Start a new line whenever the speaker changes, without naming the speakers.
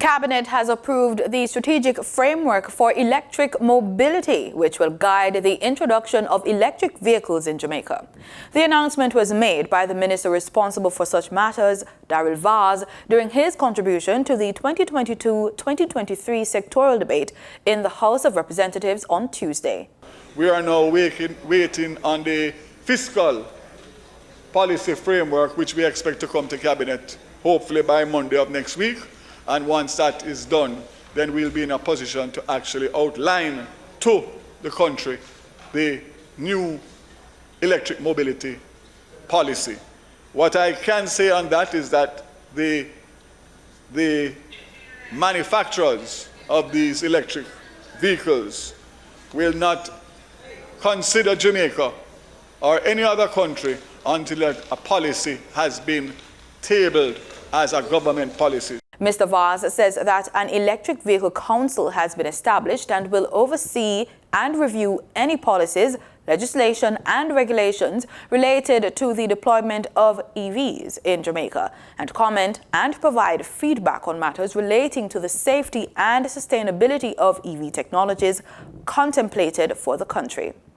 Cabinet has approved the strategic framework for electric mobility, which will guide the introduction of electric vehicles in Jamaica. The announcement was made by the minister responsible for such matters, Daryl Vaz, during his contribution to the 2022-2023 sectoral debate in the House of Representatives on Tuesday.
We are now waiting on the fiscal policy framework, which we expect to come to Cabinet hopefully by Monday of next week. And once that is done, then we'll be in a position to actually outline to the country the new electric mobility policy. What I can say on that is that the manufacturers of these electric vehicles will not consider Jamaica or any other country until a policy has been tabled as a government policy.
Mr. Vaz says that an electric vehicle council has been established and will oversee and review any policies, legislation and regulations related to the deployment of EVs in Jamaica, and comment and provide feedback on matters relating to the safety and sustainability of EV technologies contemplated for the country.